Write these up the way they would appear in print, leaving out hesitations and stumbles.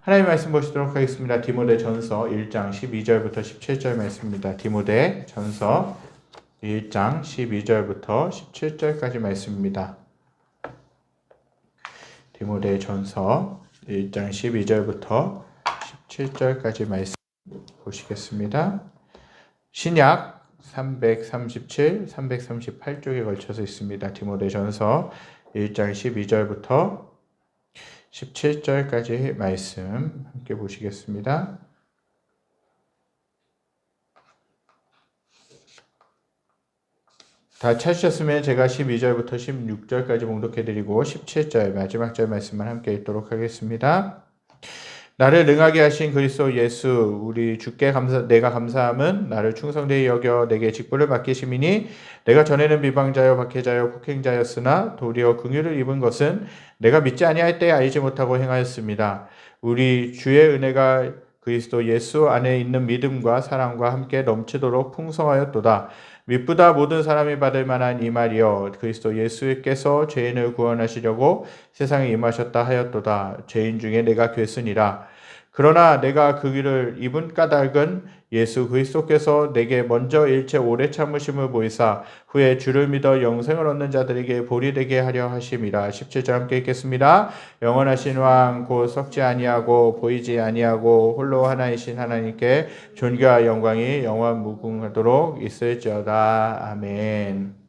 하나님 말씀 보시도록 하겠습니다. 디모데전서 1장 12절부터 17절 말씀입니다. 디모데전서 1장 12절부터 17절까지 말씀입니다. 디모데전서 1장 12절부터 17절까지 말씀 보시겠습니다. 신약 337, 338쪽에 걸쳐서 있습니다. 디모데전서 1장 12절부터 17절까지 말씀 함께 보시겠습니다. 다 찾으셨으면 제가 12절부터 16절까지 봉독해드리고 17절 마지막 절 말씀만 함께 읽도록 하겠습니다. 나를 능하게 하신 그리스도 예수 우리 주께 내가 감사함은 나를 충성되이 여겨 내게 직분을 맡기심이니 내가 전에는 비방자요 박해자요 폭행자였으나 도리어 긍휼을 입은 것은 내가 믿지 아니할 때에 알지 못하고 행하였습니다. 우리 주의 은혜가 그리스도 예수 안에 있는 믿음과 사랑과 함께 넘치도록 풍성하였도다. 믿보다 모든 사람이 받을 만한 이 말이여 그리스도 예수께서 죄인을 구원하시려고 세상에 임하셨다 하였도다. 죄인 중에 내가 괴쓰니라. 그러나 내가 그 길을 입은 까닭은 예수 그리스도께서 내게 먼저 일체 오래 참으심을 보이사 후에 주를 믿어 영생을 얻는 자들에게 볼이 되게 하려 하심이라. 17절 함께 읽겠습니다. 영원하신 왕 곧 썩지 아니하고 보이지 아니하고 홀로 하나이신 하나님께 존귀와 영광이 영원 무궁하도록 있을지어다. 아멘.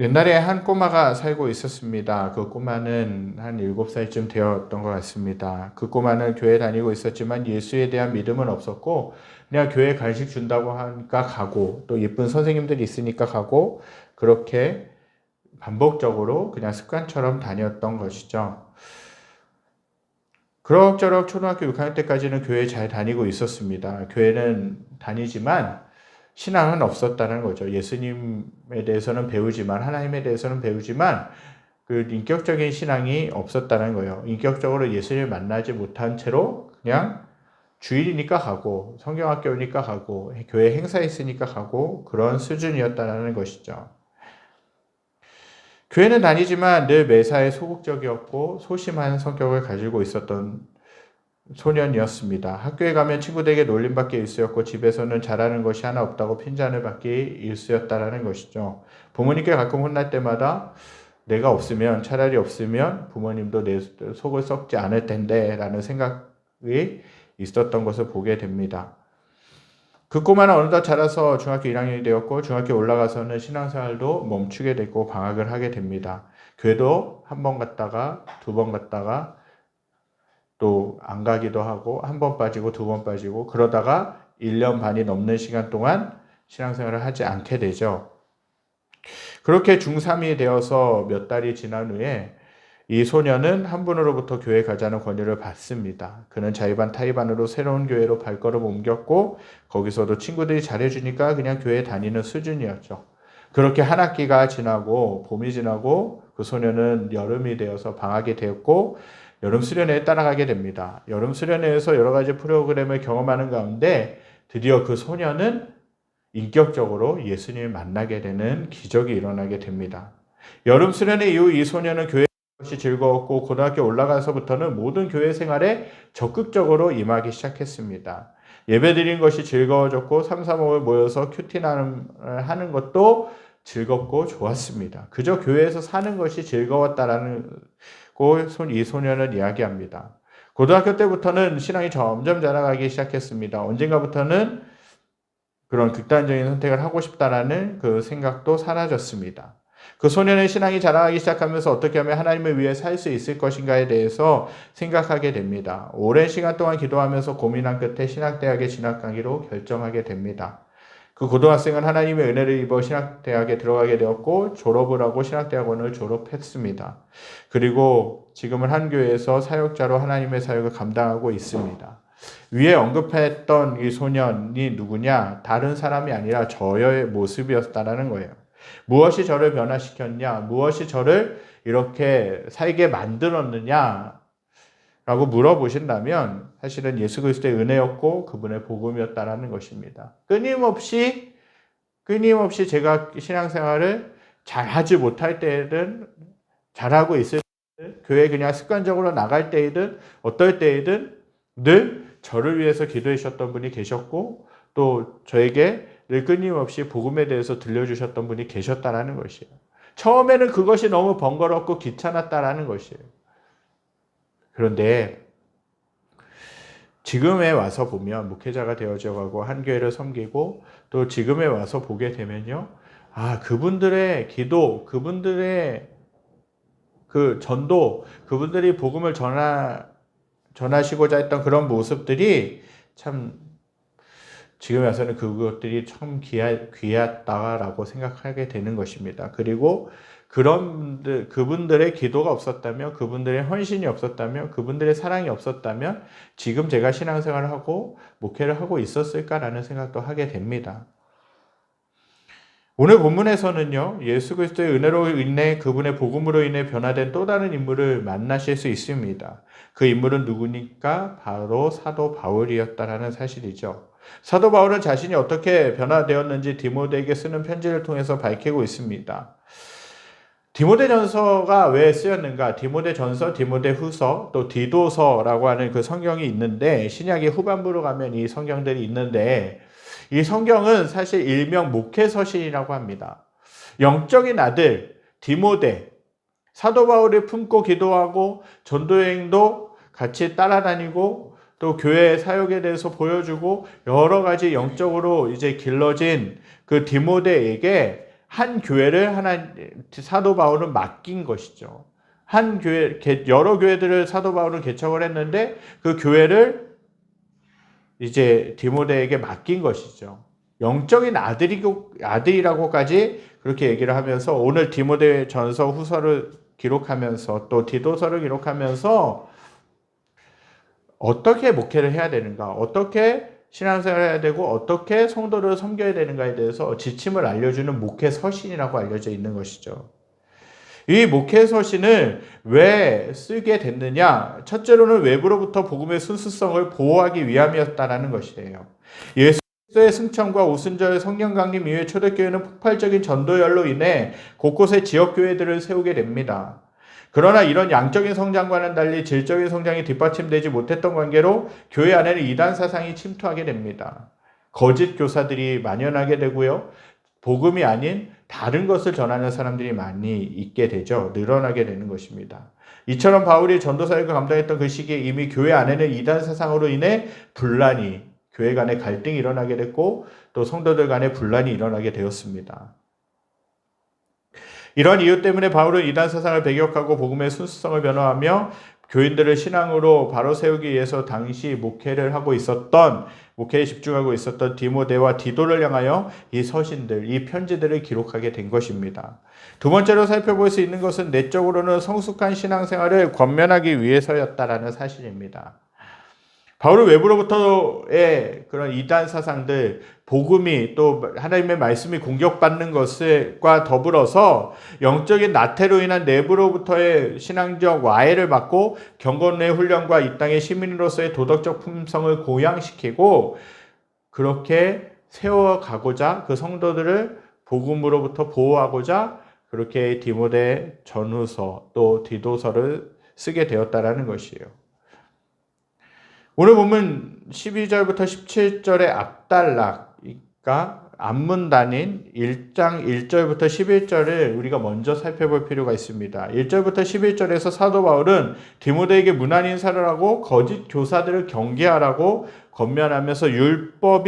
옛날에 한 꼬마가 살고 있었습니다. 그 꼬마는 한 7살쯤 되었던 것 같습니다. 그 꼬마는 교회 다니고 있었지만 예수에 대한 믿음은 없었고 그냥 교회 간식 준다고 하니까 가고 또 예쁜 선생님들이 있으니까 가고 그렇게 반복적으로 그냥 습관처럼 다녔던 것이죠. 그럭저럭 초등학교 6학년 때까지는 교회 잘 다니고 있었습니다. 교회는 다니지만 신앙은 없었다는 거죠. 예수님에 대해서는 배우지만 하나님에 대해서는 배우지만 그 인격적인 신앙이 없었다는 거예요. 인격적으로 예수님을 만나지 못한 채로 그냥 주일이니까 가고 성경학교니까 가고 교회 행사 있으니까 가고 그런 수준이었다는 것이죠. 교회는 다니지만 늘 매사에 소극적이었고 소심한 성격을 가지고 있었던 소년이었습니다. 학교에 가면 친구들에게 놀림받기 일쑤였고 집에서는 잘하는 것이 하나 없다고 핀잔을 받기 일쑤였다라는 것이죠. 부모님께 가끔 혼날 때마다 내가 없으면 차라리 없으면 부모님도 내 속을 썩지 않을 텐데 라는 생각이 있었던 것을 보게 됩니다. 그 꼬마는 어느덧 자라서 중학교 1학년이 되었고 중학교 올라가서는 신앙생활도 멈추게 되고 방학을 하게 됩니다. 교회도 한 번 갔다가 두 번 갔다가 또 안 가기도 하고 한 번 빠지고 두 번 빠지고 그러다가 1년 반이 넘는 시간 동안 신앙생활을 하지 않게 되죠. 그렇게 중3이 되어서 몇 달이 지난 후에 이 소년은 한 분으로부터 교회 가자는 권유를 받습니다. 그는 자의반 타의반으로 새로운 교회로 발걸음 옮겼고 거기서도 친구들이 잘해주니까 그냥 교회 다니는 수준이었죠. 그렇게 한 학기가 지나고 봄이 지나고 그 소년은 여름이 되어서 방학이 되었고 여름 수련회에 따라가게 됩니다. 여름 수련회에서 여러 가지 프로그램을 경험하는 가운데 드디어 그 소년은 인격적으로 예수님을 만나게 되는 기적이 일어나게 됩니다. 여름 수련회 이후 이 소년은 교회 것이 즐거웠고 고등학교 올라가서부터는 모든 교회 생활에 적극적으로 임하기 시작했습니다. 예배 드리는 것이 즐거워졌고 3, 4목을 모여서 큐티하는 것도 즐겁고 좋았습니다. 그저 교회에서 사는 것이 즐거웠다라는 이 소년은 이야기합니다. 고등학교 때부터는 신앙이 점점 자라가기 시작했습니다. 언젠가부터는 그런 극단적인 선택을 하고 싶다라는 그 생각도 사라졌습니다. 그 소년의 신앙이 자라가기 시작하면서 어떻게 하면 하나님을 위해 살 수 있을 것인가에 대해서 생각하게 됩니다. 오랜 시간 동안 기도하면서 고민한 끝에 신학대학에 진학하기로 결정하게 됩니다. 그 고등학생은 하나님의 은혜를 입어 신학대학에 들어가게 되었고 졸업을 하고 신학대학원을 졸업했습니다. 그리고 지금은 한 교회에서 사역자로 하나님의 사역을 감당하고 있습니다. 위에 언급했던 이 소년이 누구냐? 다른 사람이 아니라 저의 모습이었다는 거예요. 무엇이 저를 변화시켰냐? 무엇이 저를 이렇게 살게 만들었느냐? 라고 물어보신다면 사실은 예수 그리스도의 은혜였고 그분의 복음이었다라는 것입니다. 끊임없이 제가 신앙생활을 잘하지 못할 때는 잘하고 있을 때 교회 그냥 습관적으로 나갈 때이든 어떨 때이든 늘 저를 위해서 기도해 주셨던 분이 계셨고 또 저에게 늘 끊임없이 복음에 대해서 들려주셨던 분이 계셨다라는 것이에요. 처음에는 그것이 너무 번거롭고 귀찮았다라는 것이에요. 그런데 지금에 와서 보면 목회자가 되어져 가고 한 교회를 섬기고 또 지금에 와서 보게 되면요. 그분들의 기도, 그분들의 그 전도, 그분들이 복음을 전하시고자 했던 그런 모습들이 참 지금에 와서는 그것들이 참 귀하다라고 생각하게 되는 것입니다. 그리고 그분들의 기도가 없었다면, 그분들의 헌신이 없었다면, 그분들의 사랑이 없었다면 지금 제가 신앙생활을 하고 목회를 하고 있었을까라는 생각도 하게 됩니다. 오늘 본문에서는요, 예수 그리스도의 은혜로 인해 그분의 복음으로 인해 변화된 또 다른 인물을 만나실 수 있습니다. 그 인물은 누구니까? 바로 사도 바울이었다라는 사실이죠. 사도 바울은 자신이 어떻게 변화되었는지 디모데에게 쓰는 편지를 통해서 밝히고 있습니다. 디모데전서가 왜 쓰였는가? 디모데전서, 디모데후서, 또 디도서라고 하는 그 성경이 있는데 신약의 후반부로 가면 이 성경들이 있는데 이 성경은 사실 일명 목회서신이라고 합니다. 영적인 아들 디모데, 사도 바울이 품고 기도하고 전도여행도 같이 따라다니고 또 교회의 사역에 대해서 보여주고 여러 가지 영적으로 이제 길러진 그 디모데에게 한 교회를 사도 바울은 맡긴 것이죠. 한 교회, 여러 교회들을 사도 바울은 개척을 했는데 그 교회를 이제 디모데에게 맡긴 것이죠. 영적인 아들이라고까지 그렇게 얘기를 하면서 오늘 디모데 전서 후서를 기록하면서 또 디도서를 기록하면서 어떻게 목회를 해야 되는가, 어떻게 신앙생활을 해야 되고 어떻게 성도를 섬겨야 되는가에 대해서 지침을 알려주는 목회서신이라고 알려져 있는 것이죠. 이 목회서신을 왜 쓰게 됐느냐? 첫째로는 외부로부터 복음의 순수성을 보호하기 위함이었다라는 것이에요. 예수 그리스도의 승천과 오순절 성령 강림 이후에 초대교회는 폭발적인 전도열로 인해 곳곳에 지역교회들을 세우게 됩니다. 그러나 이런 양적인 성장과는 달리 질적인 성장이 뒷받침되지 못했던 관계로 교회 안에는 이단 사상이 침투하게 됩니다. 거짓 교사들이 만연하게 되고요. 복음이 아닌 다른 것을 전하는 사람들이 많이 있게 되죠. 늘어나게 되는 것입니다. 이처럼 바울이 전도사역을 감당했던 그 시기에 이미 교회 안에는 이단 사상으로 인해 분란이, 교회 간에 갈등이 일어나게 됐고 또 성도들 간에 분란이 일어나게 되었습니다. 이런 이유 때문에 바울은 이단 사상을 배격하고 복음의 순수성을 변호하며 교인들을 신앙으로 바로 세우기 위해서 당시 목회에 집중하고 있었던 디모데와 디도를 향하여 이 서신들, 이 편지들을 기록하게 된 것입니다. 두 번째로 살펴볼 수 있는 것은 내적으로는 성숙한 신앙생활을 권면하기 위해서였다라는 사실입니다. 바울은 외부로부터의 그런 이단 사상들, 복음이 또 하나님의 말씀이 공격받는 것과 더불어서 영적인 나태로 인한 내부로부터의 신앙적 와해를 받고 경건의 훈련과 이 땅의 시민으로서의 도덕적 품성을 고양시키고 그렇게 세워가고자 그 성도들을 복음으로부터 보호하고자 그렇게 디모데 전후서 또 디도서를 쓰게 되었다라는 것이에요. 오늘 보면 12절부터 17절의 앞단락과 앞문단인 1장 1절부터 11절을 우리가 먼저 살펴볼 필요가 있습니다. 1절부터 11절에서 사도 바울은 디모데에게 문안 인사를 하고 거짓 교사들을 경계하라고 권면하면서 율법,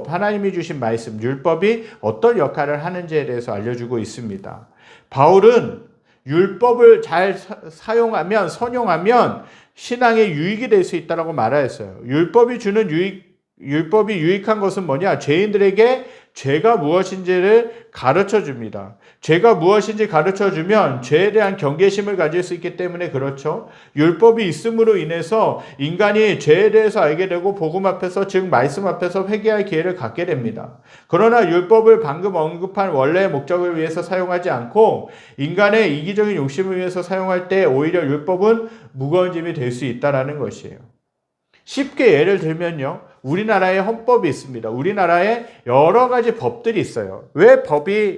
하나님이 주신 말씀, 율법이 어떤 역할을 하는지에 대해서 알려주고 있습니다. 바울은 율법을 잘 선용하면 신앙에 유익이 될 수 있다고 말하였어요. 율법이 유익한 것은 뭐냐? 죄인들에게 죄가 무엇인지를 가르쳐 줍니다. 죄가 무엇인지 가르쳐 주면 죄에 대한 경계심을 가질 수 있기 때문에 그렇죠. 율법이 있음으로 인해서 인간이 죄에 대해서 알게 되고 복음 앞에서, 즉 말씀 앞에서 회개할 기회를 갖게 됩니다. 그러나 율법을 방금 언급한 원래의 목적을 위해서 사용하지 않고 인간의 이기적인 욕심을 위해서 사용할 때 오히려 율법은 무거운 짐이 될 수 있다는 것이에요. 쉽게 예를 들면요. 우리나라에 헌법이 있습니다. 우리나라에 여러 가지 법들이 있어요. 왜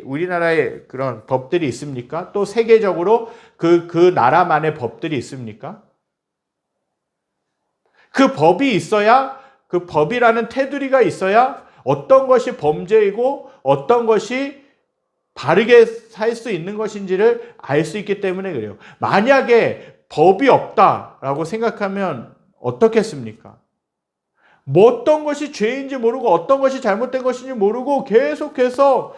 우리나라에 그런 법들이 있습니까? 또 세계적으로 그 나라만의 법들이 있습니까? 그 법이 있어야, 그 법이라는 테두리가 있어야 어떤 것이 범죄이고 어떤 것이 바르게 살 수 있는 것인지를 알 수 있기 때문에 그래요. 만약에 법이 없다라고 생각하면 어떻겠습니까? 뭐 어떤 것이 죄인지 모르고 어떤 것이 잘못된 것인지 모르고 계속해서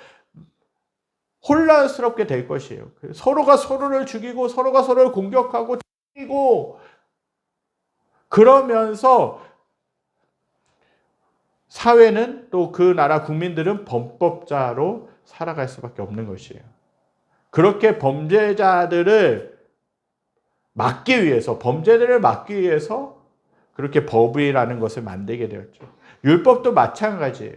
혼란스럽게 될 것이에요. 서로가 서로를 죽이고 서로가 서로를 공격하고 때리고 그러면서 사회는 또 그 나라 국민들은 범법자로 살아갈 수밖에 없는 것이에요. 그렇게 범죄들을 막기 위해서 그렇게 법이라는 것을 만들게 되었죠. 율법도 마찬가지예요.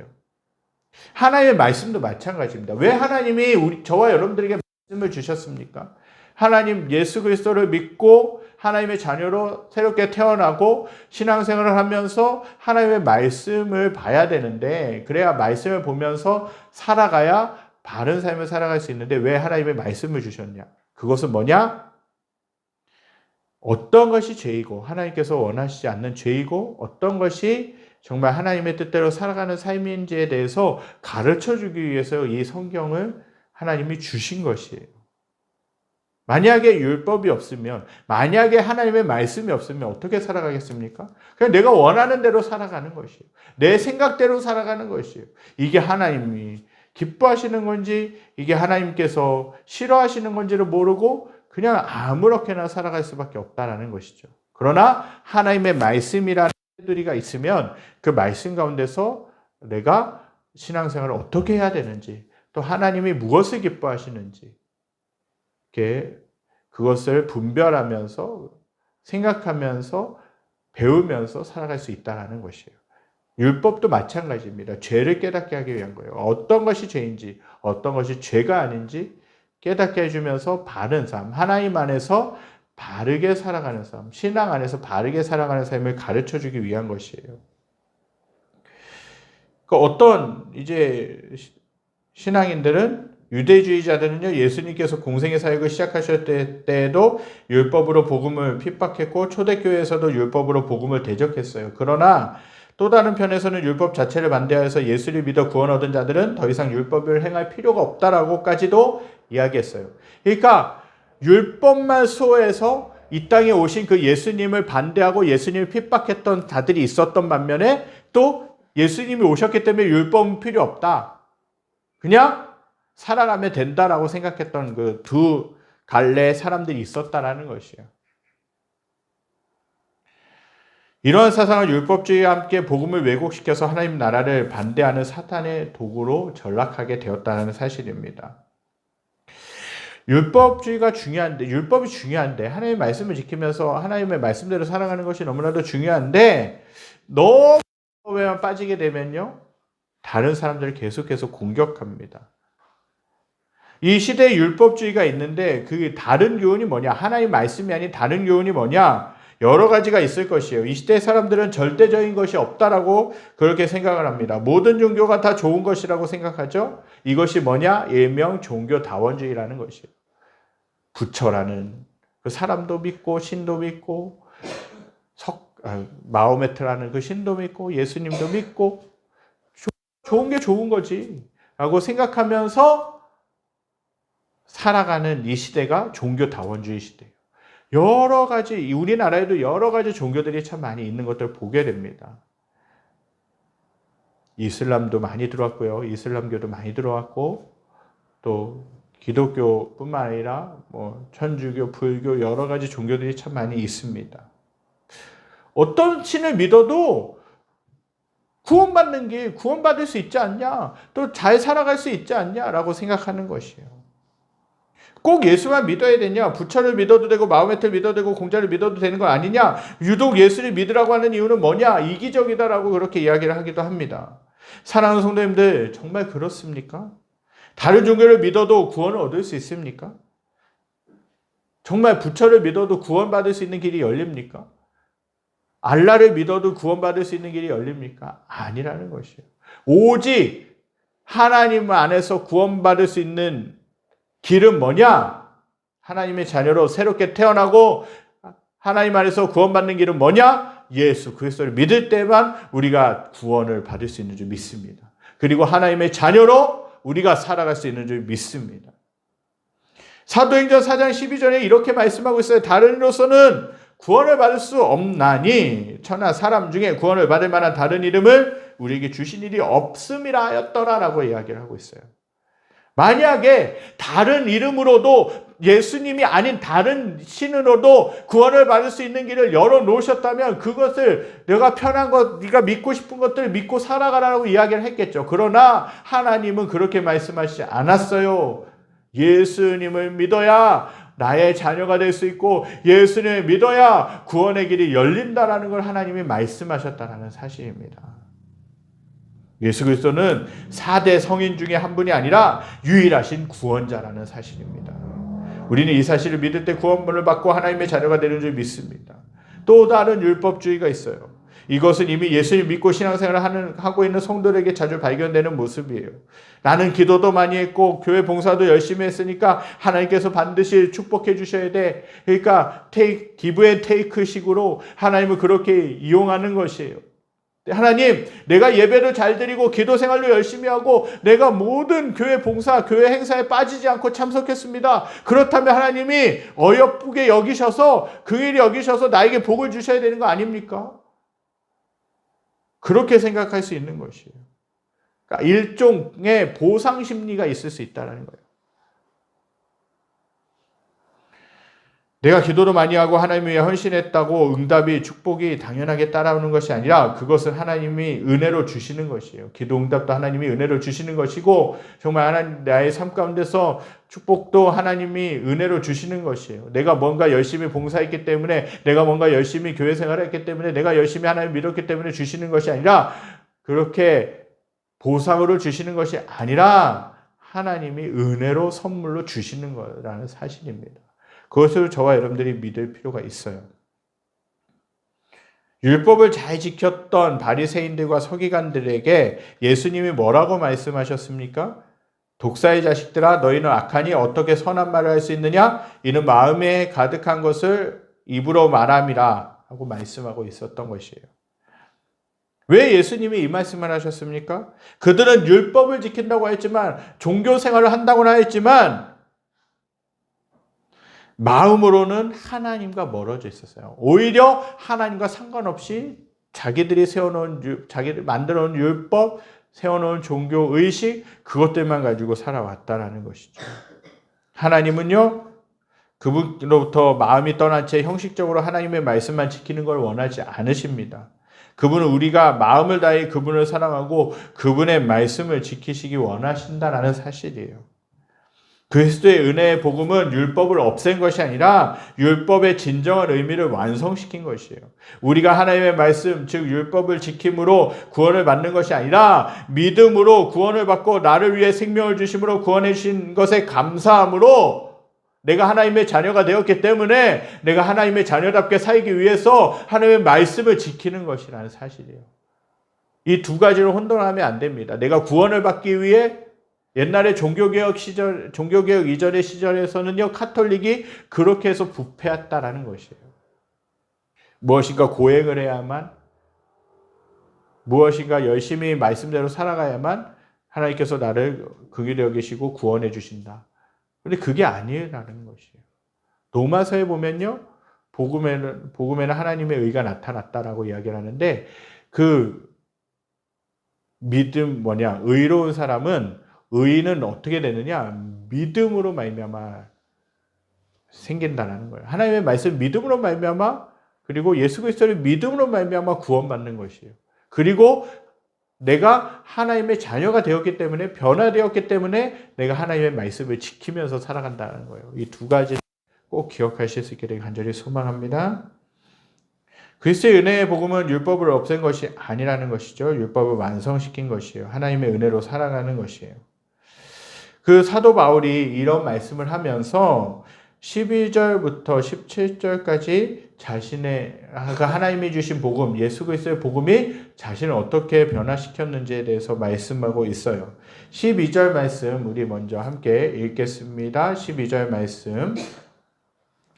하나님의 말씀도 마찬가지입니다. 왜 하나님이 저와 여러분들에게 말씀을 주셨습니까? 하나님 예수 그리스도를 믿고 하나님의 자녀로 새롭게 태어나고 신앙생활을 하면서 하나님의 말씀을 봐야 되는데, 그래야 말씀을 보면서 살아가야 바른 삶을 살아갈 수 있는데 왜 하나님의 말씀을 주셨냐? 그것은 뭐냐? 어떤 것이 죄이고 하나님께서 원하시지 않는 죄이고 어떤 것이 정말 하나님의 뜻대로 살아가는 삶인지에 대해서 가르쳐주기 위해서 이 성경을 하나님이 주신 것이에요. 만약에 율법이 없으면, 만약에 하나님의 말씀이 없으면 어떻게 살아가겠습니까? 그냥 내가 원하는 대로 살아가는 것이에요. 내 생각대로 살아가는 것이에요. 이게 하나님이 기뻐하시는 건지 이게 하나님께서 싫어하시는 건지를 모르고 그냥 아무렇게나 살아갈 수밖에 없다는 것이죠. 그러나 하나님의 말씀이라는 테두리가 있으면 그 말씀 가운데서 내가 신앙생활을 어떻게 해야 되는지, 또 하나님이 무엇을 기뻐하시는지 그것을 분별하면서 생각하면서 배우면서 살아갈 수 있다는 것이에요. 율법도 마찬가지입니다. 죄를 깨닫게 하기 위한 거예요. 어떤 것이 죄인지 어떤 것이 죄가 아닌지 깨닫게 해주면서 바른 삶, 하나님 안에서 바르게 살아가는 삶, 신앙 안에서 바르게 살아가는 삶을 가르쳐주기 위한 것이에요. 어떤 이제 신앙인들은, 유대주의자들은요, 예수님께서 공생의 사역을 시작하셨을 때에도 율법으로 복음을 핍박했고 초대교회에서도 율법으로 복음을 대적했어요. 그러나 또 다른 편에서는 율법 자체를 반대하여서 예수를 믿어 구원 얻은 자들은 더 이상 율법을 행할 필요가 없다라고까지도 이야기했어요. 그러니까 율법만 수호해서 이 땅에 오신 그 예수님을 반대하고 예수님을 핍박했던 자들이 있었던 반면에 또 예수님이 오셨기 때문에 율법은 필요 없다. 그냥 살아가면 된다라고 생각했던 그 두 갈래의 사람들이 있었다라는 것이에요. 이러한 사상은 율법주의와 함께 복음을 왜곡시켜서 하나님 나라를 반대하는 사탄의 도구로 전락하게 되었다는 사실입니다. 율법주의가 중요한데, 율법이 중요한데, 하나님의 말씀을 지키면서 하나님의 말씀대로 살아가는 것이 너무나도 중요한데, 너무 율법에만 빠지게 되면요, 다른 사람들을 계속해서 공격합니다. 이 시대에 율법주의가 있는데 그 다른 교훈이 뭐냐? 하나님 말씀이 아닌 다른 교훈이 뭐냐? 여러 가지가 있을 것이에요. 이 시대 사람들은 절대적인 것이 없다라고 그렇게 생각을 합니다. 모든 종교가 다 좋은 것이라고 생각하죠. 이것이 뭐냐? 일명 종교다원주의라는 것이에요. 부처라는 그 사람도 믿고 신도 믿고 마호메트라는 그 신도 믿고 예수님도 믿고 좋은 게 좋은 거지 라고 생각하면서 살아가는 이 시대가 종교다원주의 시대예요. 여러 가지, 우리나라에도 여러 가지 종교들이 참 많이 있는 것들을 보게 됩니다. 이슬람도 많이 들어왔고요. 이슬람교도 많이 들어왔고, 또 기독교뿐만 아니라 천주교, 불교 여러 가지 종교들이 참 많이 있습니다. 어떤 신을 믿어도 구원받는 길, 구원받을 수 있지 않냐? 또 잘 살아갈 수 있지 않냐라고 생각하는 것이에요. 꼭 예수만 믿어야 되냐? 부처를 믿어도 되고 마호메트를 믿어도 되고 공자를 믿어도 되는 거 아니냐? 유독 예수를 믿으라고 하는 이유는 뭐냐? 이기적이다라고 그렇게 이야기를 하기도 합니다. 사랑하는 성도님들, 정말 그렇습니까? 다른 종교를 믿어도 구원을 얻을 수 있습니까? 정말 부처를 믿어도 구원받을 수 있는 길이 열립니까? 알라를 믿어도 구원받을 수 있는 길이 열립니까? 아니라는 것이에요. 오직 하나님 안에서 구원받을 수 있는 길은 뭐냐? 하나님의 자녀로 새롭게 태어나고 하나님 안에서 구원받는 길은 뭐냐? 예수 그리스도를 믿을 때만 우리가 구원을 받을 수 있는 줄 믿습니다. 그리고 하나님의 자녀로 우리가 살아갈 수 있는 줄 믿습니다. 사도행전 4장 12절에 이렇게 말씀하고 있어요. 다른 이로서는 구원을 받을 수 없나니 천하 사람 중에 구원을 받을 만한 다른 이름을 우리에게 주신 일이 없음이라 하였더라라고 이야기를 하고 있어요. 만약에 다른 이름으로도 예수님이 아닌 다른 신으로도 구원을 받을 수 있는 길을 열어놓으셨다면 그것을 내가 편한 것, 네가 믿고 싶은 것들을 믿고 살아가라고 이야기를 했겠죠. 그러나 하나님은 그렇게 말씀하시지 않았어요. 예수님을 믿어야 나의 자녀가 될 수 있고 예수님을 믿어야 구원의 길이 열린다라는 걸 하나님이 말씀하셨다는 사실입니다. 예수 그리스도는 4대 성인 중에 한 분이 아니라 유일하신 구원자라는 사실입니다. 우리는 이 사실을 믿을 때 구원을 받고 하나님의 자녀가 되는 줄 믿습니다. 또 다른 율법주의가 있어요. 이것은 이미 예수를 믿고 신앙생활을 하고 있는 성도들에게 자주 발견되는 모습이에요. 나는 기도도 많이 했고 교회 봉사도 열심히 했으니까 하나님께서 반드시 축복해 주셔야 돼. 그러니까 give and take 식으로 하나님을 그렇게 이용하는 것이에요. 하나님, 내가 예배를 잘 드리고 기도 생활도 열심히 하고 내가 모든 교회 봉사, 교회 행사에 빠지지 않고 참석했습니다. 그렇다면 하나님이 어여쁘게 여기셔서 긍휼히 여기셔서 나에게 복을 주셔야 되는 거 아닙니까? 그렇게 생각할 수 있는 것이에요. 그러니까 일종의 보상 심리가 있을 수 있다는 거예요. 내가 기도를 많이 하고 하나님 위해 헌신했다고 응답이 축복이 당연하게 따라오는 것이 아니라 그것은 하나님이 은혜로 주시는 것이에요. 기도 응답도 하나님이 은혜로 주시는 것이고 정말 하나님 나의 삶 가운데서 축복도 하나님이 은혜로 주시는 것이에요. 내가 뭔가 열심히 봉사했기 때문에 내가 뭔가 열심히 교회 생활을 했기 때문에 내가 열심히 하나님 믿었기 때문에 주시는 것이 아니라 그렇게 보상으로 주시는 것이 아니라 하나님이 은혜로 선물로 주시는 거라는 사실입니다. 그것을 저와 여러분들이 믿을 필요가 있어요. 율법을 잘 지켰던 바리새인들과 서기관들에게 예수님이 뭐라고 말씀하셨습니까? 독사의 자식들아 너희는 악하니 어떻게 선한 말을 할 수 있느냐? 이는 마음에 가득한 것을 입으로 말함이라 하고 말씀하고 있었던 것이에요. 왜 예수님이 이 말씀을 하셨습니까? 그들은 율법을 지킨다고 했지만 종교 생활을 한다고는 했지만 마음으로는 하나님과 멀어져 있었어요. 오히려 하나님과 상관없이 자기들이 자기들 만들어놓은 율법, 세워놓은 종교 의식, 그것들만 가지고 살아왔다라는 것이죠. 하나님은요, 그분으로부터 마음이 떠난 채 형식적으로 하나님의 말씀만 지키는 걸 원하지 않으십니다. 그분은 우리가 마음을 다해 그분을 사랑하고 그분의 말씀을 지키시기 원하신다라는 사실이에요. 그리스도의 은혜의 복음은 율법을 없앤 것이 아니라 율법의 진정한 의미를 완성시킨 것이에요. 우리가 하나님의 말씀, 즉 율법을 지킴으로 구원을 받는 것이 아니라 믿음으로 구원을 받고 나를 위해 생명을 주심으로 구원해 주신 것에 감사함으로 내가 하나님의 자녀가 되었기 때문에 내가 하나님의 자녀답게 살기 위해서 하나님의 말씀을 지키는 것이라는 사실이에요. 이 두 가지를 혼돈하면 안 됩니다. 내가 구원을 받기 위해 옛날에 종교개혁 이전의 시절에서는요, 카톨릭이 그렇게 해서 부패했다라는 것이에요. 무엇인가 고행을 해야만, 무엇인가 열심히 말씀대로 살아가야만 하나님께서 나를 긍휼히 여기시고 구원해 주신다. 그런데 그게 아니라는 것이에요. 로마서에 보면요, 복음에는 하나님의 의가 나타났다라고 이야기를 하는데 그 믿음 의로운 사람은 의인은 어떻게 되느냐? 믿음으로 말미암아 생긴다는 거예요. 하나님의 말씀 믿음으로 말미암아 그리고 예수 그리스도를 믿음으로 말미암아 구원받는 것이에요. 그리고 내가 하나님의 자녀가 되었기 때문에 변화되었기 때문에 내가 하나님의 말씀을 지키면서 살아간다는 거예요. 이 두 가지 꼭 기억하실 수 있게 되길 간절히 소망합니다. 그리스도의 은혜의 복음은 율법을 없앤 것이 아니라는 것이죠. 율법을 완성시킨 것이에요. 하나님의 은혜로 살아가는 것이에요. 그 사도 바울이 이런 말씀을 하면서 12절부터 17절까지 하나님이 주신 복음, 예수 그리스도의 복음이 자신을 어떻게 변화시켰는지에 대해서 말씀하고 있어요. 12절 말씀 우리 먼저 함께 읽겠습니다. 12절 말씀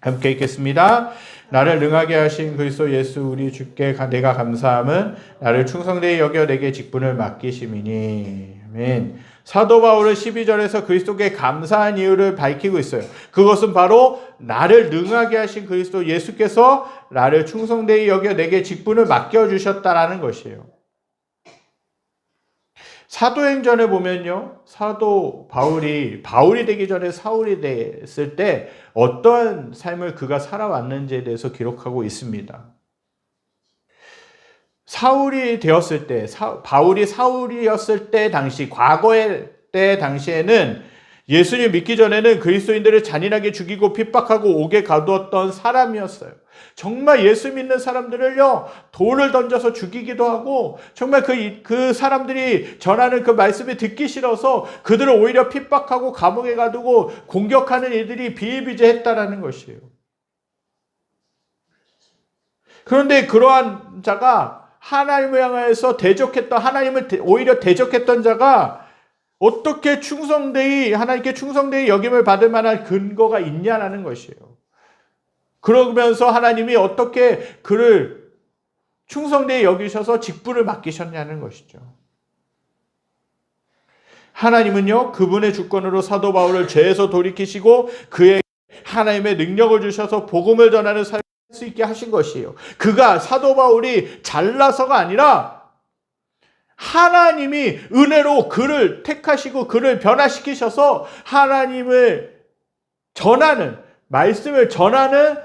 함께 읽겠습니다. 나를 능하게 하신 그리스도 예수 우리 주께 내가 감사함은 나를 충성되이 여겨 내게 직분을 맡기심이니. 아멘. 사도 바울은 12절에서 그리스도께 감사한 이유를 밝히고 있어요. 그것은 바로 나를 능하게 하신 그리스도 예수께서 나를 충성되이 여겨 내게 직분을 맡겨주셨다라는 것이에요. 사도행전에 보면요, 사도 바울이 되기 전에 사울이 됐을 때 어떤 삶을 그가 살아왔는지에 대해서 기록하고 있습니다. 사울이 되었을 때, 바울이 사울이었을 때 과거의 때 당시에는 예수님 믿기 전에는 그리스도인들을 잔인하게 죽이고 핍박하고 옥에 가두었던 사람이었어요. 정말 예수 믿는 사람들을요, 돌을 던져서 죽이기도 하고, 정말 그 사람들이 전하는 그 말씀이 듣기 싫어서 그들을 오히려 핍박하고 감옥에 가두고 공격하는 일들이 비일비재했다라는 것이에요. 그런데 그러한 자가 하나님을 향해서 하나님을 오히려 대적했던 자가 어떻게 하나님께 충성되이 여김을 받을 만한 근거가 있냐라는 것이에요. 그러면서 하나님이 어떻게 그를 충성되이 여기셔서 직분을 맡기셨냐는 것이죠. 하나님은요, 그분의 주권으로 사도 바울을 죄에서 돌이키시고 그에게 하나님의 능력을 주셔서 복음을 전하는 삶을 할 수 있게 하신 것이에요. 사도 바울이 잘나서가 아니라 하나님이 은혜로 그를 택하시고 그를 변화시키셔서 하나님을 말씀을 전하는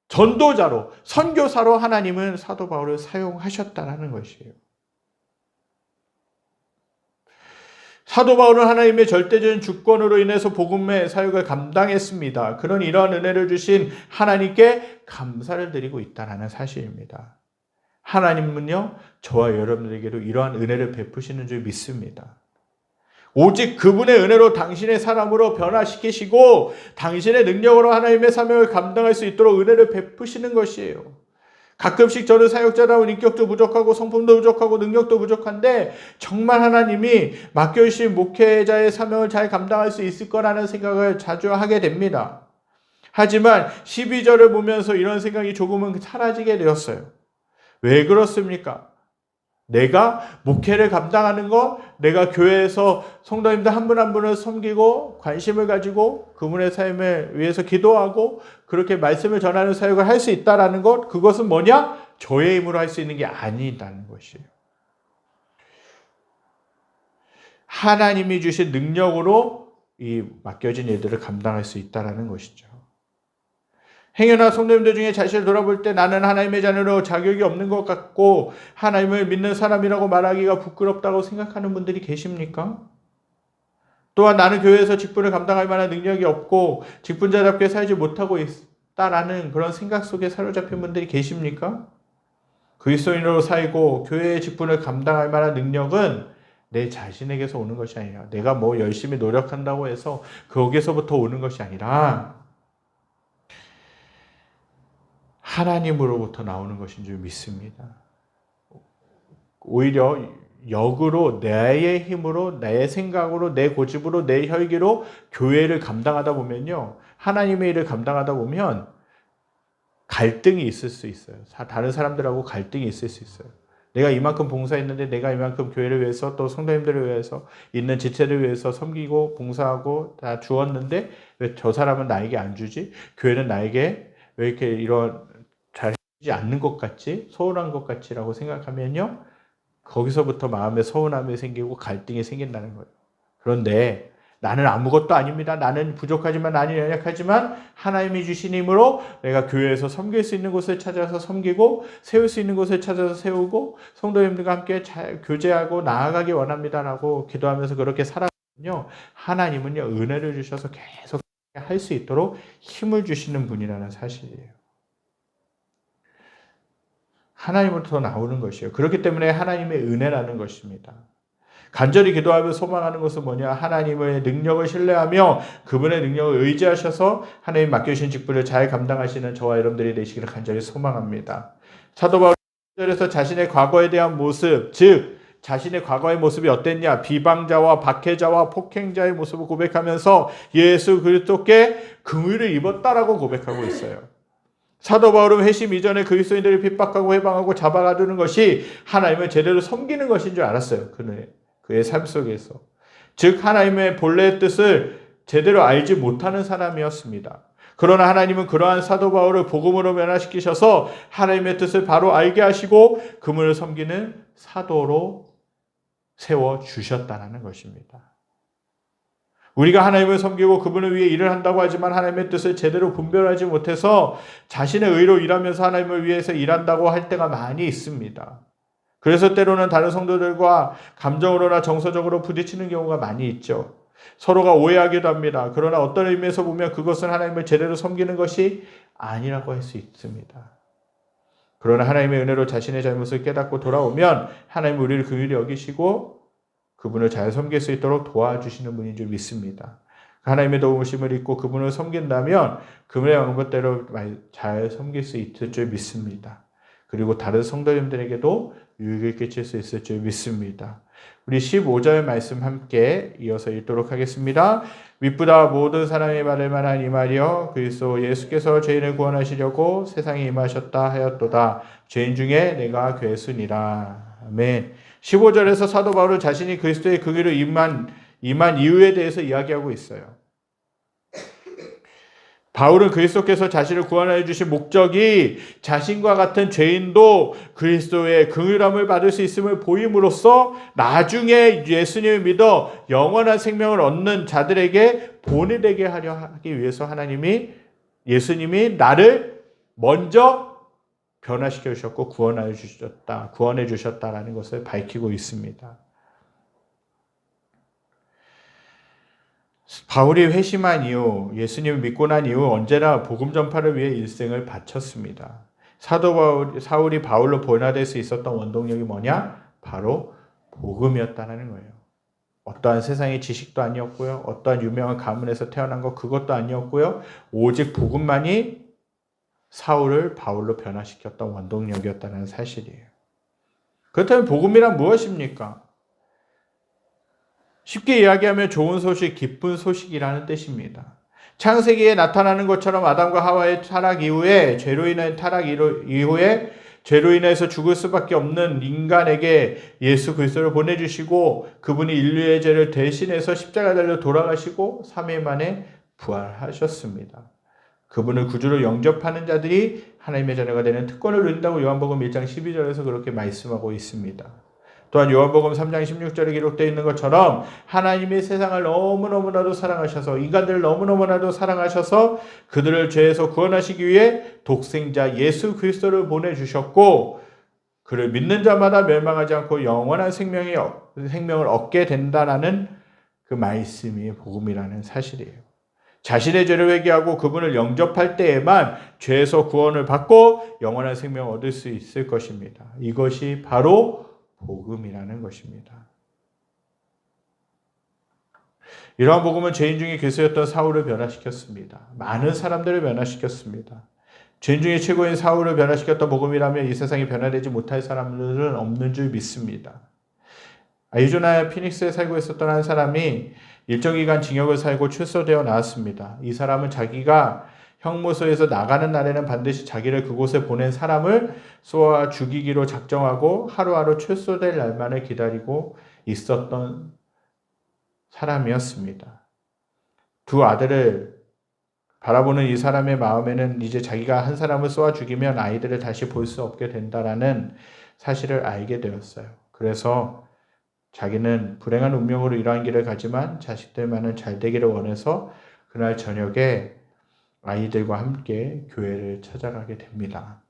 전도자로, 선교사로 하나님은 사도 바울을 사용하셨다는 것이에요. 사도 바울은 하나님의 절대적인 주권으로 인해서 복음의 사역을 감당했습니다. 그런 이러한 은혜를 주신 하나님께 감사를 드리고 있다는 사실입니다. 하나님은요, 저와 여러분들에게도 이러한 은혜를 베푸시는 줄 믿습니다. 오직 그분의 은혜로 당신의 사람으로 변화시키시고 당신의 능력으로 하나님의 사명을 감당할 수 있도록 은혜를 베푸시는 것이에요. 가끔씩 저는 사역자라고 인격도 부족하고 성품도 부족하고 능력도 부족한데 정말 하나님이 맡겨주신 목회자의 사명을 잘 감당할 수 있을 거라는 생각을 자주 하게 됩니다. 하지만 12절을 보면서 이런 생각이 조금은 사라지게 되었어요. 왜 그렇습니까? 내가 목회를 감당하는 것, 내가 교회에서 성도님들 한 분 한 분을 섬기고 관심을 가지고 그분의 삶을 위해서 기도하고 그렇게 말씀을 전하는 사역을 할 수 있다는 것, 그것은 뭐냐? 저의 힘으로 할 수 있는 게 아니다는 것이에요. 하나님이 주신 능력으로 이 맡겨진 일들을 감당할 수 있다는 것이죠. 행여나 성도님들 중에 자신을 돌아볼 때 나는 하나님의 자녀로 자격이 없는 것 같고 하나님을 믿는 사람이라고 말하기가 부끄럽다고 생각하는 분들이 계십니까? 또한 나는 교회에서 직분을 감당할 만한 능력이 없고 직분자답게 살지 못하고 있다라는 그런 생각 속에 사로잡힌 분들이 계십니까? 그리스도인으로 살고 교회의 직분을 감당할 만한 능력은 내 자신에게서 오는 것이 아니라 내가 열심히 노력한다고 해서 거기서부터 오는 것이 아니라 하나님으로부터 나오는 것인 줄 믿습니다. 오히려 역으로 나의 힘으로, 내 생각으로, 내 고집으로, 내 혈기로 교회를 감당하다 보면요. 하나님의 일을 감당하다 보면 갈등이 있을 수 있어요. 다른 사람들하고 갈등이 있을 수 있어요. 내가 이만큼 봉사했는데 내가 이만큼 교회를 위해서 또 성도님들을 위해서 있는 지체를 위해서 섬기고 봉사하고 다 주었는데 왜 저 사람은 나에게 안 주지? 교회는 나에게 왜 이렇게 이런 잘 해주지 않는 것 같지? 서운한 것 같지라고 생각하면요. 거기서부터 마음에 서운함이 생기고 갈등이 생긴다는 거예요. 그런데 나는 아무것도 아닙니다. 나는 부족하지만 나는 연약하지만 하나님이 주신 힘으로 내가 교회에서 섬길 수 있는 곳을 찾아서 섬기고 세울 수 있는 곳을 찾아서 세우고 성도님들과 함께 잘 교제하고 나아가기 원합니다라고 기도하면서 그렇게 살아가면요. 하나님은요. 은혜를 주셔서 계속 할 수 있도록 힘을 주시는 분이라는 사실이에요. 하나님으로부터 나오는 것이에요. 그렇기 때문에 하나님의 은혜라는 것입니다. 간절히 기도하며 소망하는 것은 뭐냐? 하나님의 능력을 신뢰하며 그분의 능력을 의지하셔서 하나님 맡겨주신 직분을 잘 감당하시는 저와 여러분들이 되시기를 간절히 소망합니다. 사도 바울은 1절에서 자신의 과거에 대한 모습, 즉 자신의 과거의 모습이 어땠냐? 비방자와 박해자와 폭행자의 모습을 고백하면서 예수 그리스도께 긍휼을 입었다라고 고백하고 있어요. 사도 바울은 회심 이전에 그리스도인들을 핍박하고 해방하고 잡아가두는 것이 하나님을 제대로 섬기는 것인 줄 알았어요. 그의 삶 속에서. 즉 하나님의 본래의 뜻을 제대로 알지 못하는 사람이었습니다. 그러나 하나님은 그러한 사도 바울을 복음으로 변화시키셔서 하나님의 뜻을 바로 알게 하시고 그분을 섬기는 사도로 세워주셨다는 것입니다. 우리가 하나님을 섬기고 그분을 위해 일을 한다고 하지만 하나님의 뜻을 제대로 분별하지 못해서 자신의 의로 일하면서 하나님을 위해서 일한다고 할 때가 많이 있습니다. 그래서 때로는 다른 성도들과 감정으로나 정서적으로 부딪히는 경우가 많이 있죠. 서로가 오해하기도 합니다. 그러나 어떤 의미에서 보면 그것은 하나님을 제대로 섬기는 것이 아니라고 할 수 있습니다. 그러나 하나님의 은혜로 자신의 잘못을 깨닫고 돌아오면 하나님은 우리를 긍휼히 여기시고 그분을 잘 섬길 수 있도록 도와주시는 분인 줄 믿습니다. 하나님의 도우심을 잊고 그분을 섬긴다면 그분의 방법대로 잘 섬길 수 있을 줄 믿습니다. 그리고 다른 성도님들에게도 유익을 끼칠 수 있을 줄 믿습니다. 우리 15절 말씀 함께 이어서 읽도록 하겠습니다. 윗보다 모든 사람이 말할 만한 이 말이여 그리스도 예수께서 죄인을 구원하시려고 세상에 임하셨다 하였도다. 죄인 중에 내가 괴순이라. 아멘. 15절에서 사도 바울은 자신이 그리스도의 긍휼을 임한 이유에 대해서 이야기하고 있어요. 바울은 그리스도께서 자신을 구원하여 주신 목적이 자신과 같은 죄인도 그리스도의 긍휼함을 받을 수 있음을 보임으로써 나중에 예수님을 믿어 영원한 생명을 얻는 자들에게 본이 되게 하려 하기 위해서 예수님이 나를 먼저 변화시켜 주셨고 구원해 주셨다라는 것을 밝히고 있습니다. 바울이 회심한 이후, 예수님을 믿고 난 이후 언제나 복음 전파를 위해 일생을 바쳤습니다. 사울이 바울로 변화될 수 있었던 원동력이 뭐냐? 바로 복음이었다는 거예요. 어떠한 세상의 지식도 아니었고요. 어떠한 유명한 가문에서 태어난 것 그것도 아니었고요. 오직 복음만이 사울을 바울로 변화시켰던 원동력이었다는 사실이에요. 그렇다면 복음이란 무엇입니까? 쉽게 이야기하면 좋은 소식, 기쁜 소식이라는 뜻입니다. 창세기에 나타나는 것처럼 아담과 하와의 타락 이후에 죄로 인해서 죽을 수밖에 없는 인간에게 예수 그리스도를 보내주시고 그분이 인류의 죄를 대신해서 십자가 달려 돌아가시고 3일 만에 부활하셨습니다. 그분을 구주로 영접하는 자들이 하나님의 자녀가 되는 특권을 누린다고 요한복음 1장 12절에서 그렇게 말씀하고 있습니다. 또한 요한복음 3장 16절에 기록되어 있는 것처럼 하나님이 세상을 너무너무나도 사랑하셔서 인간들을 너무너무나도 사랑하셔서 그들을 죄에서 구원하시기 위해 독생자 예수 그리스도를 보내주셨고 그를 믿는 자마다 멸망하지 않고 영원한 생명을 얻게 된다라는 그 말씀이 복음이라는 사실이에요. 자신의 죄를 회개하고 그분을 영접할 때에만 죄에서 구원을 받고 영원한 생명을 얻을 수 있을 것입니다. 이것이 바로 복음이라는 것입니다. 이러한 복음은 죄인 중에 괴수였던 사울을 변화시켰습니다. 많은 사람들을 변화시켰습니다. 죄인 중에 최고인 사울을 변화시켰던 복음이라면 이 세상에 변화되지 못할 사람들은 없는 줄 믿습니다. 애리조나 피닉스에 살고 있었던 한 사람이 일정 기간 징역을 살고 출소되어 나왔습니다. 이 사람은 자기가 형무소에서 나가는 날에는 반드시 자기를 그곳에 보낸 사람을 쏘아 죽이기로 작정하고 하루하루 출소될 날만을 기다리고 있었던 사람이었습니다. 두 아들을 바라보는 이 사람의 마음에는 이제 자기가 한 사람을 쏘아 죽이면 아이들을 다시 볼 수 없게 된다라는 사실을 알게 되었어요. 그래서 자기는 불행한 운명으로 이러한 길을 가지만 자식들만은 잘 되기를 원해서 그날 저녁에 아이들과 함께 교회를 찾아가게 됩니다.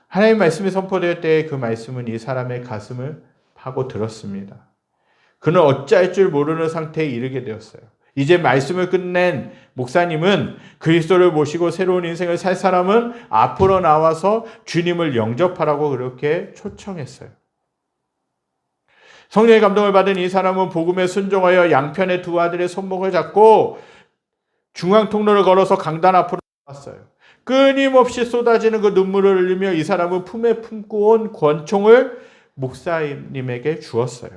하나님의 말씀이 선포될 때 그 말씀은 이 사람의 가슴을 파고들었습니다. 그는 어찌할 줄 모르는 상태에 이르게 되었어요. 이제 말씀을 끝낸 목사님은 그리스도를 모시고 새로운 인생을 살 사람은 앞으로 나와서 주님을 영접하라고 그렇게 초청했어요. 성령의 감동을 받은 이 사람은 복음에 순종하여 양편의 두 아들의 손목을 잡고 중앙 통로를 걸어서 강단 앞으로 나왔어요. 끊임없이 쏟아지는 그 눈물을 흘리며 이 사람은 품에 품고 온 권총을 목사님에게 주었어요.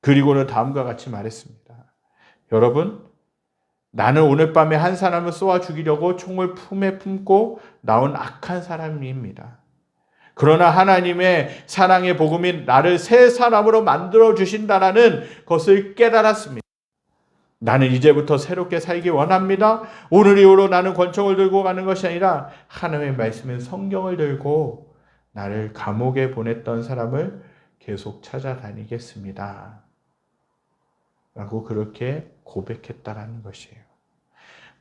그리고는 다음과 같이 말했습니다. 여러분, 나는 오늘 밤에 한 사람을 쏘아 죽이려고 총을 품에 품고 나온 악한 사람입니다. 그러나 하나님의 사랑의 복음이 나를 새 사람으로 만들어 주신다라는 것을 깨달았습니다. 나는 이제부터 새롭게 살기 원합니다. 오늘 이후로 나는 권총을 들고 가는 것이 아니라 하나님의 말씀인 성경을 들고 나를 감옥에 보냈던 사람을 계속 찾아다니겠습니다. 라고 그렇게 고백했다라는 것이에요.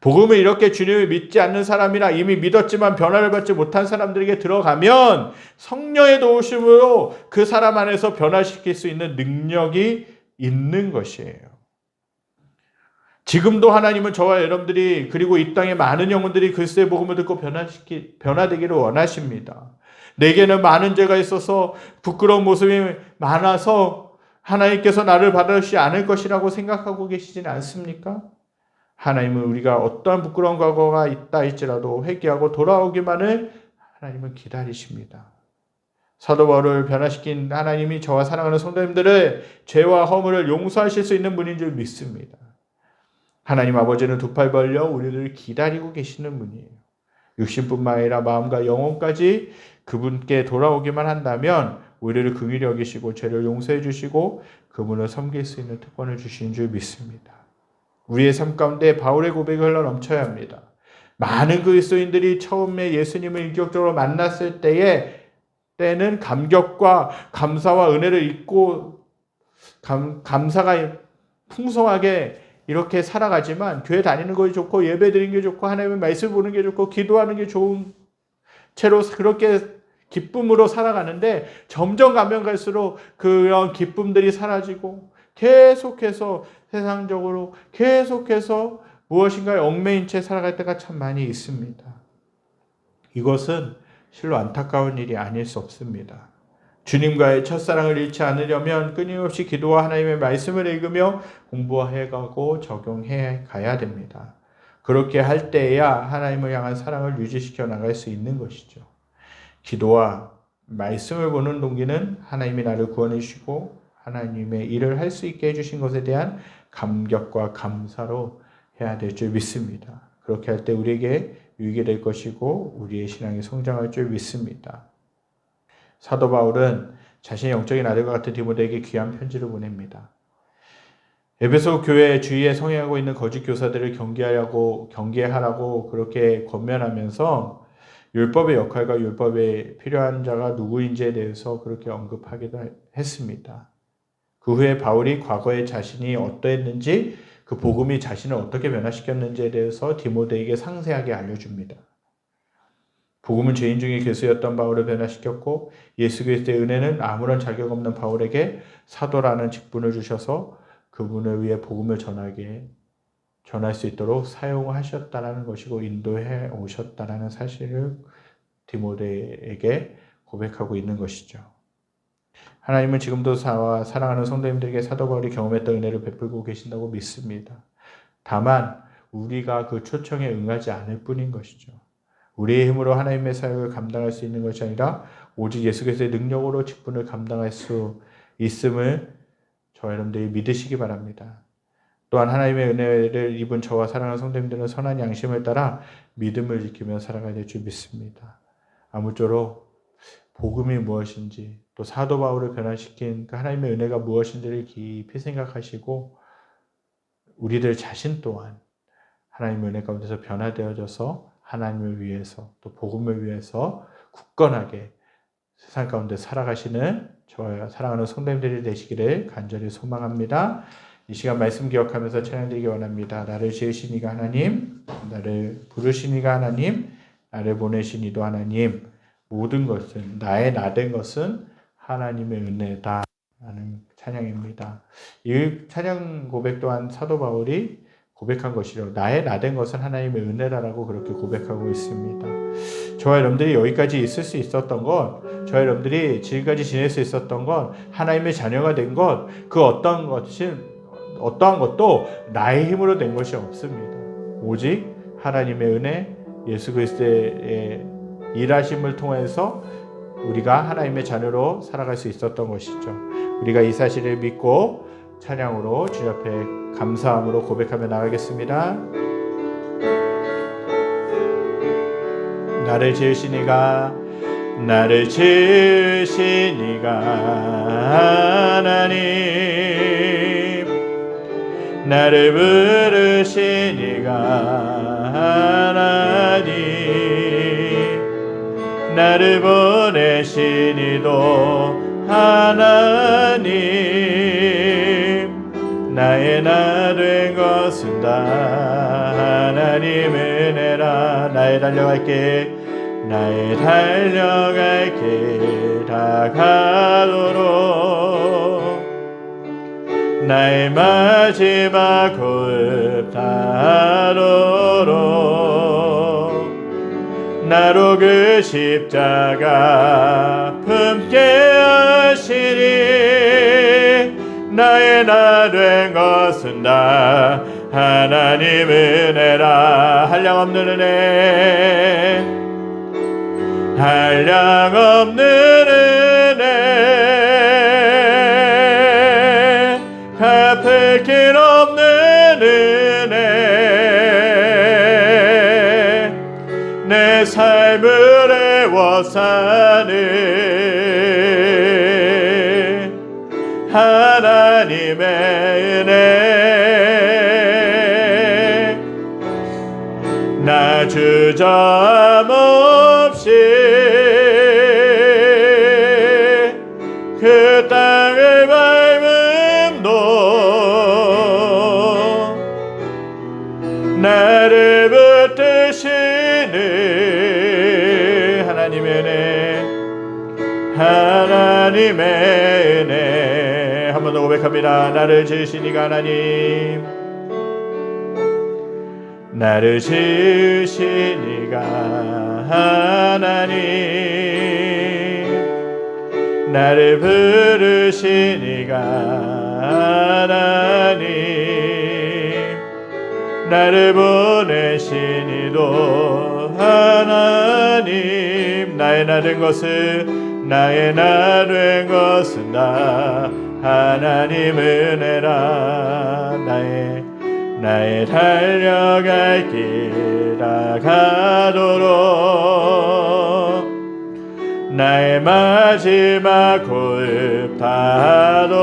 복음을 이렇게 주님을 믿지 않는 사람이나 이미 믿었지만 변화를 받지 못한 사람들에게 들어가면 성령의 도우심으로 그 사람 안에서 변화시킬 수 있는 능력이 있는 것이에요. 지금도 하나님은 저와 여러분들이 그리고 이 땅의 많은 영혼들이 그리스도의 복음을 듣고 변화되기를 원하십니다. 내게는 많은 죄가 있어서 부끄러운 모습이 많아서 하나님께서 나를 받아주시지 않을 것이라고 생각하고 계시지는 않습니까? 하나님은 우리가 어떠한 부끄러운 과거가 있다 할지라도 회개하고 돌아오기만을 하나님은 기다리십니다. 사도 바울을 변화시킨 하나님이 저와 사랑하는 성도님들을 죄와 허물을 용서하실 수 있는 분인 줄 믿습니다. 하나님 아버지는 두 팔 벌려 우리를 기다리고 계시는 분이에요. 육신뿐만 아니라 마음과 영혼까지 그분께 돌아오기만 한다면 우리를 긍휼히 여기시고 죄를 용서해 주시고 그분을 섬길 수 있는 특권을 주신 줄 믿습니다. 우리의 삶 가운데 바울의 고백이 흘러 넘쳐야 합니다. 많은 그리스도인들이 처음에 예수님을 인격적으로 만났을 때는 감격과 감사와 은혜를 잊고 감사가 풍성하게 이렇게 살아가지만 교회 다니는 것이 좋고 예배 드리는 게 좋고 하나님의 말씀 보는 게 좋고 기도하는 게 좋은 채로 그렇게 기쁨으로 살아가는데 점점 가면 갈수록 그런 기쁨들이 사라지고 계속해서 세상적으로 계속해서 무엇인가에 얽매인 채 살아갈 때가 참 많이 있습니다. 이것은 실로 안타까운 일이 아닐 수 없습니다. 주님과의 첫사랑을 잃지 않으려면 끊임없이 기도와 하나님의 말씀을 읽으며 공부해 가고 적용해 가야 됩니다. 그렇게 할 때에야 하나님을 향한 사랑을 유지시켜 나갈 수 있는 것이죠. 기도와 말씀을 보는 동기는 하나님이 나를 구원해 주시고 하나님의 일을 할 수 있게 해주신 것에 대한 감격과 감사로 해야 될 줄 믿습니다. 그렇게 할 때 우리에게 유익이 될 것이고 우리의 신앙이 성장할 줄 믿습니다. 사도 바울은 자신의 영적인 아들과 같은 디모데에게 귀한 편지를 보냅니다. 에베소 교회 주위에 성행하고 있는 거짓 교사들을 경계하라고 그렇게 권면하면서 율법의 역할과 율법에 필요한 자가 누구인지에 대해서 그렇게 언급하기도 했습니다. 그 후에 바울이 과거에 자신이 어떠했는지 그 복음이 자신을 어떻게 변화시켰는지에 대해서 디모데에게 상세하게 알려줍니다. 복음은 죄인 중에 괴수였던 바울을 변화시켰고 예수 그리스도의 은혜는 아무런 자격 없는 바울에게 사도라는 직분을 주셔서 그분을 위해 복음을 전할 수 있도록 사용하셨다는 것이고 인도해 오셨다는 사실을 디모데에게 고백하고 있는 것이죠. 하나님은 지금도 사랑하는 성도님들에게 사도 바울이 경험했던 은혜를 베풀고 계신다고 믿습니다. 다만 우리가 그 초청에 응하지 않을 뿐인 것이죠. 우리의 힘으로 하나님의 사역을 감당할 수 있는 것이 아니라 오직 예수 그리스도의 능력으로 직분을 감당할 수 있음을 저와 여러분들이 믿으시기 바랍니다. 또한 하나님의 은혜를 입은 저와 사랑하는 성도님들은 선한 양심을 따라 믿음을 지키며 살아가야 될 줄 믿습니다. 아무쪼록 복음이 무엇인지 또 사도 바울을 변화시킨 그 하나님의 은혜가 무엇인지를 깊이 생각하시고 우리들 자신 또한 하나님의 은혜 가운데서 변화되어져서 하나님을 위해서 또 복음을 위해서 굳건하게 세상 가운데 살아가시는 저와 사랑하는 성도님들이 되시기를 간절히 소망합니다. 이 시간 말씀 기억하면서 찬양드리기 원합니다. 나를 지으신 이가 하나님, 나를 부르신 이가 하나님, 나를 보내신 이도 하나님, 모든 것은 나의 나된 것은 하나님의 은혜다 라는 찬양입니다. 이 찬양 고백 또한 사도 바울이 고백한 것이죠. 나의 나된 것은 하나님의 은혜다라고 그렇게 고백하고 있습니다. 저와 여러분들이 여기까지 있을 수 있었던 것, 저와 여러분들이 지금까지 지낼 수 있었던 것, 하나님의 자녀가 된 것, 그 어떠한 것도 나의 힘으로 된 것이 없습니다. 오직 하나님의 은혜, 예수 그리스도의 일하심을 통해서 우리가 하나님의 자녀로 살아갈 수 있었던 것이죠. 우리가 이 사실을 믿고 찬양으로 주 앞에 감사함으로 고백하며 나가겠습니다. 나를 지으신 이가 하나님, 나를 부르신 이가 하나님, 나를 보내신 이도 하나님, 나의 나 된 것은 다 하나님 은혜라. 나의 달려갈게 다가도록, 나의 마지막 호흡 다하도록, 나로 그 십자가 품게 하시니, 나의 나 된 것은 다 하나님 은혜라. 한량없는 은혜, 한량없는 은혜, 갚을 길 없는 은혜, 내 삶을 애워사는 하나님의 은혜, 나 주저함 없이 그 땅을 밟음도, 나를 붙드시는 하나님의 은혜, 하나님의 은혜. 한 번 더 고백합니다. 나를 지으신 이가 하나님, 나를 지으신 이가 하나님, 나를 부르신 이가 하나님, 나를 보내신 이도 하나님, 나의 나 된 것은 다 하나님 은혜라. 나의 달려갈 길 다가도록, 나의 마지막 호흡 다하도록,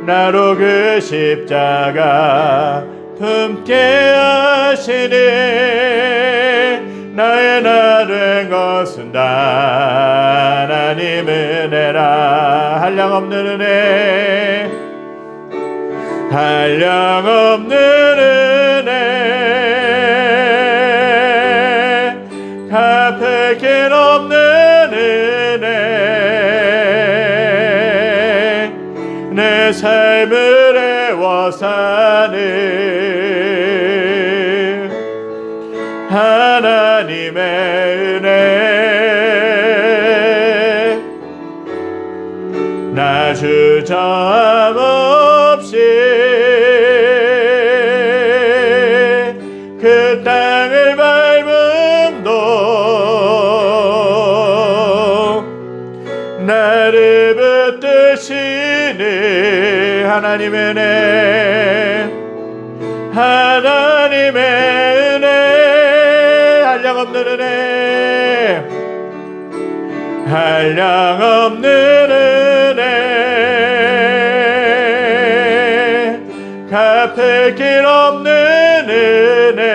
나로 그 십자가 품게 하시니, 나의 나 된 것은 다 하나님 은혜라. 한량없는 은혜, 한량없는 은혜, 갚을 길 없는 은혜, 내 삶을 애워사는 하나님의 은혜, 나 주저함 없이 그 땅을 밟음도, 나를 붙드시는 하나님의 은혜, 하나님의 은혜, 한량없는 은혜, 한량없는 은혜, 갚을 길 없는 은혜,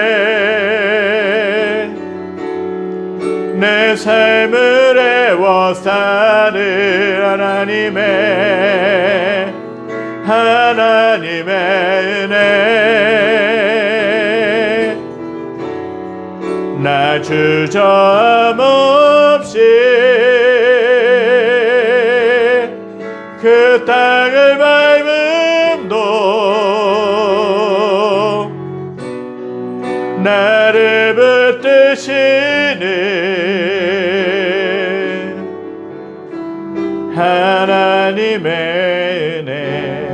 내 삶을 애워사는 하나님의 은혜, 나 주저함 없이 그 땅을 밟음도, 하나님의 은혜.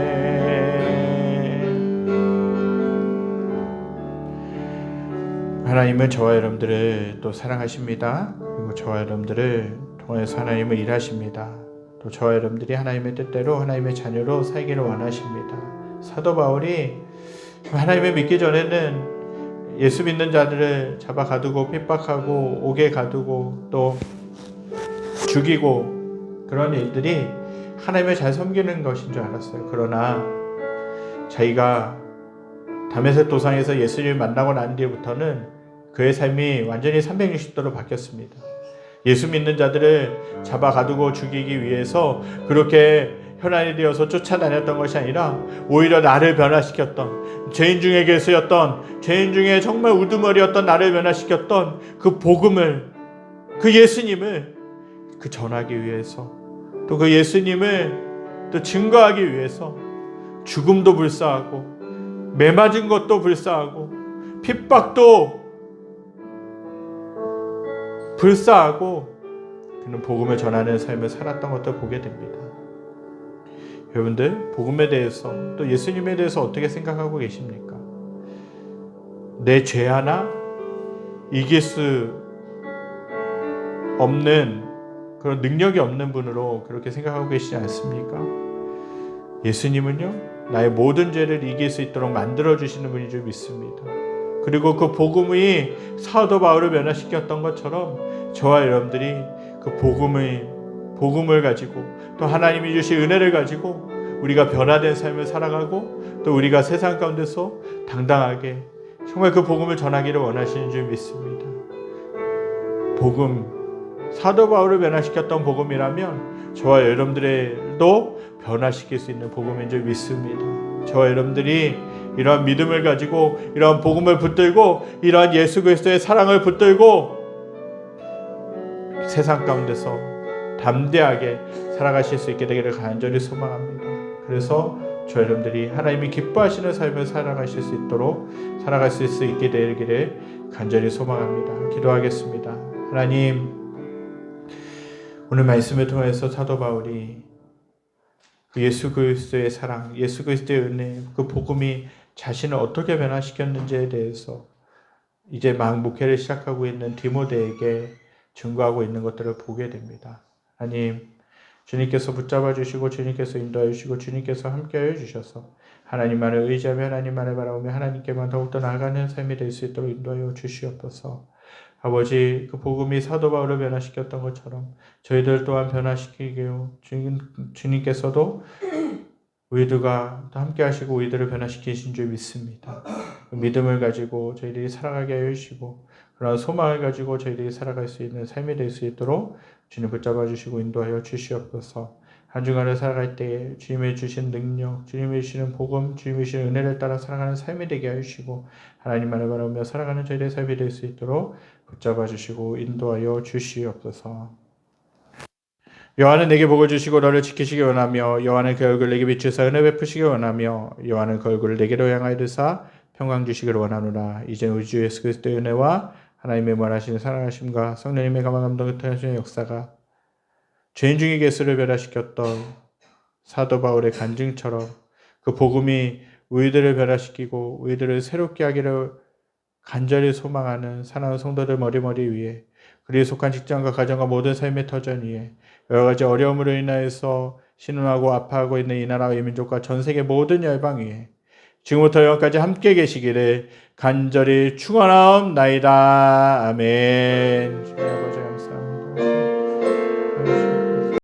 하나님은 저와 여러분들을 또 사랑하십니다. 그리고 저와 여러분들을 통해서 하나님은 일하십니다. 또 저와 여러분들이 하나님의 뜻대로 하나님의 자녀로 살기를 원하십니다. 사도 바울이 하나님을 믿기 전에는 예수 믿는 자들을 잡아 가두고 핍박하고 옥에 가두고 또 죽이고 그런 일들이 하나님을 잘 섬기는 것인 줄 알았어요. 그러나 자기가 다메섹 도상에서 예수님을 만나고 난 뒤부터는 그의 삶이 완전히 360도로 바뀌었습니다. 예수 믿는 자들을 잡아 가두고 죽이기 위해서 그렇게 현안이 되어서 쫓아다녔던 것이 아니라 오히려 나를 변화시켰던, 죄인 중에게 쓰였던, 죄인 중에 정말 우두머리였던 나를 변화시켰던 그 복음을, 그 예수님을 그 전하기 위해서, 또 그 예수님을 또 증거하기 위해서 죽음도 불사하고 매맞은 것도 불사하고 핍박도 불사하고 그는 복음을 전하는 삶을 살았던 것도 보게 됩니다. 여러분들, 복음에 대해서 또 예수님에 대해서 어떻게 생각하고 계십니까? 내 죄 하나 이길 수 없는 그런 능력이 없는 분으로 그렇게 생각하고 계시지 않습니까? 예수님은요, 나의 모든 죄를 이길 수 있도록 만들어주시는 분인 줄 믿습니다. 그리고 그 복음이 사도 바울을 변화시켰던 것처럼 저와 여러분들이 그 복음을 가지고 또 하나님이 주신 은혜를 가지고 우리가 변화된 삶을 살아가고 또 우리가 세상 가운데서 당당하게 정말 그 복음을 전하기를 원하시는 줄 믿습니다. 복음, 사도 바울을 변화시켰던 복음이라면 저와 여러분들도 변화시킬 수 있는 복음인 줄 믿습니다. 저와 여러분들이 이러한 믿음을 가지고 이러한 복음을 붙들고 이러한 예수 그리스도의 사랑을 붙들고 세상 가운데서 담대하게 살아가실 수 있게 되기를 간절히 소망합니다. 그래서 저 여러분들이 하나님이 기뻐하시는 삶을 살아갈 수 있게 되기를 간절히 소망합니다. 기도하겠습니다. 하나님, 오늘 말씀을 통해서 사도 바울이 그 예수 그리스도의 사랑, 예수 그리스도의 은혜, 그 복음이 자신을 어떻게 변화시켰는지에 대해서 이제 막 목회를 시작하고 있는 디모데에게 증거하고 있는 것들을 보게 됩니다. 하나님, 주님께서 붙잡아 주시고 주님께서 인도하여 주시고 주님께서 함께하여 주셔서 하나님만을 의지하며 하나님만을 바라보며 하나님께만 더욱더 나아가는 삶이 될 수 있도록 인도하여 주시옵소서. 아버지, 그 복음이 사도 바울을 변화시켰던 것처럼 저희들 또한 변화시키게요. 주님께서도 우리들과 함께 하시고 우리들을 변화시키신 줄 믿습니다. 그 믿음을 가지고 저희들이 살아가게 하여 주시고 그런 소망을 가지고 저희들이 살아갈 수 있는 삶이 될 수 있도록 주님 붙잡아 주시고 인도하여 주시옵소서. 한 주간을 살아갈 때에 주님이 주신 능력, 주님이 주시는 복음, 주님이 주시는 은혜를 따라 살아가는 삶이 되게 하여 주시고 하나님만을 바라보며 살아가는 저희들의 삶이 될 수 있도록 붙잡아 주시고 인도하여 주시옵소서. 여호와는 내게 복을 주시고 너를 지키시기 원하며 여호와는 그 얼굴을 내게 비추사 은혜 베푸시기 원하며 여호와는 그 얼굴을 내게로 향하여 드사 평강 주시기를 원하노라. 이제 우리 주 예수 그리스도의 은혜와 하나님의 무한하신 사랑하심과 성령님의 감화 감동 흩어지는 역사가 죄인 중에 예수를 변화시켰던 사도 바울의 간증처럼 그 복음이 우리들을 변화시키고 우리들을 새롭게 하기를 간절히 소망하는 사랑하는 성도들 머리머리 위에 그리에 속한 직장과 가정과 모든 삶의 터전 위에 여러 가지 어려움으로 인하여서 신음하고 아파하고 있는 이 나라와 이 민족과 전 세계 모든 열방 위에 지금부터 영원까지 함께 계시기를 간절히 축원하옵나이다. 아멘.